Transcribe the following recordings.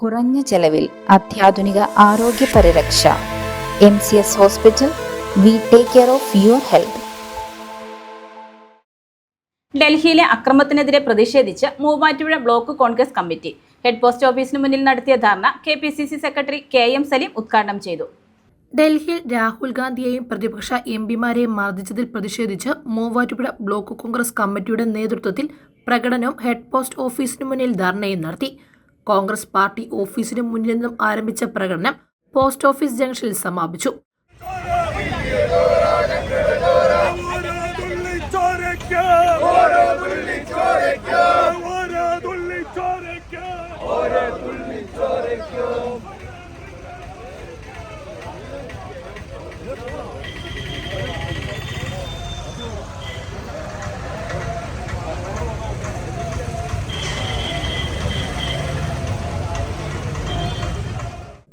കുറഞ്ഞ ചെലവിൽ അത്യാധുനിക ആരോഗ്യ പരിരക്ഷ. MCS hospital. We take care of your health. ഡൽഹിയിലെ അക്രമത്തിനെതിരെ പ്രതിഷേധിച്ച് Muvattupuzha block Congress committee head post ഓഫീസിന് മുന്നിൽ നടത്തിയ ധർണ KPCC സെക്രട്ടറി KM സലീം ഉദ്ഘാടനം ചെയ്തു. ഡൽഹിയിൽ രാഹുൽ ഗാന്ധിയെയും പ്രതിപക്ഷ MPമാരെയും മർദ്ദിച്ചതിൽ പ്രതിഷേധിച്ച് മൂവാറ്റുപുഴ ബ്ലോക്ക് കോൺഗ്രസ് കമ്മിറ്റിയുടെ നേതൃത്വത്തിൽ പ്രകടനവും ഹെഡ് പോസ്റ്റ് ഓഫീസിന് മുന്നിൽ ധർണയും നടത്തി. കോൺഗ്രസ് പാർട്ടി ഓഫീസിന് മുന്നിൽ നിന്നും ആരംഭിച്ച പ്രകടനം പോസ്റ്റ് ഓഫീസ് ജംഗ്ഷനിൽ സമാപിച്ചു.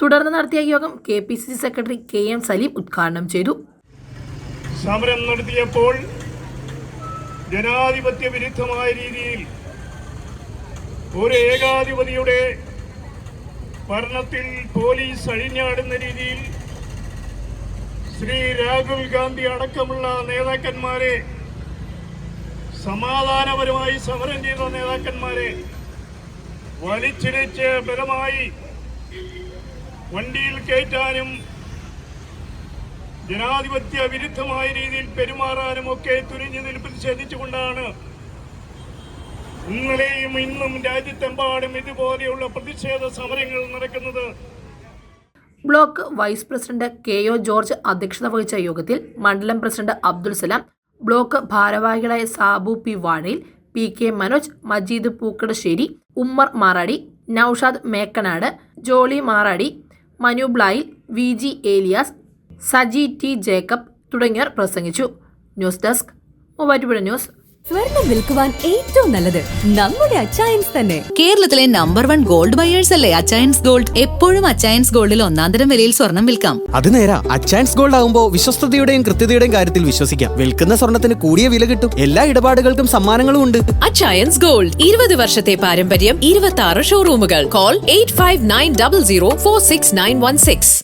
തുടർന്ന് നടത്തിയ യോഗം KPCC സെക്രട്ടറി KM സലീം ഉദ്ഘാടനം ചെയ്തു. സമരം നടത്തിയപ്പോൾ ജനാധിപത്യ വിരുദ്ധമായ രീതിയിൽ ഒരു ഏകാധിപതിയുടെ ഭരണത്തിൽ പോലീസ് അഴിഞ്ഞാടുന്ന രീതിയിൽ ശ്രീ രാഹുൽ ഗാന്ധി അടക്കമുള്ള നേതാക്കന്മാരെ, സമാധാനപരമായി സമരം ചെയ്ത നേതാക്കന്മാരെ വലിച്ചിഴച്ച് ബലമായി വണ്ടിയിൽ കയറ്റാനും ജനാധിപത്യ വിരുദ്ധമായ രീതിയിൽ പെരുമാറാനും ഒക്കെ തുനിഞ്ഞതിൽ പ്രതിഷേധിച്ചുകൊണ്ടാണ് ഇന്നലെയും ഇന്നും രാജ്യത്തെമ്പാടും ഇതുപോലെയുള്ള പ്രതിഷേധ സമരങ്ങൾ നടക്കുന്നത്. Block vice president KO George അധ്യക്ഷത വഹിച്ച യോഗത്തിൽ മണ്ഡലം പ്രസിഡന്റ് അബ്ദുൽ സലാം, ബ്ലോക്ക് ഭാരവാഹികളായ Sabu P Vazhayil, PK Manoj, Majeed Pookkadassery, Ummer Maradi, Noushad Mekkanad, Jolly Maradi, Manu Blayil, VG Elias, Saji T Jacob തുടങ്ങിയവർ പ്രസംഗിച്ചു. News desk Muvattupuzha news. സ്വർണം വിൽക്കുവാൻ ഏറ്റവും നല്ലത് നമ്മുടെ അച്ചയൻസ് തന്നെ. കേരളത്തിലെ നമ്പർ 1 ഗോൾഡ് ബയേഴ്സ് അല്ലേ അച്ചയൻസ് ഗോൾഡ്. എപ്പോഴും അച്ചയൻസ് ഗോൾഡിൽ ഒന്നാന്തരം വിലയിൽ സ്വർണം വിൽക്കാം. അത് നേരാ. അച്ചയൻസ് ഗോൾഡ് ആകുമ്പോൾ വിശ്വസ്തതയുടെയും കൃത്യതയുടെയും കാര്യത്തിൽ വിശ്വസിക്കാം. വിൽക്കുന്ന സ്വർണത്തിന് കൂടിയ വില കിട്ടും. എല്ലാ ഇടപാടുകൾക്കും സമ്മാനങ്ങളും ഉണ്ട്. അച്ചയൻസ് ഗോൾഡ് 20 വർഷത്തെ പാരമ്പര്യം, 26 ഷോറൂമുകൾ. കോൾ 8590046916.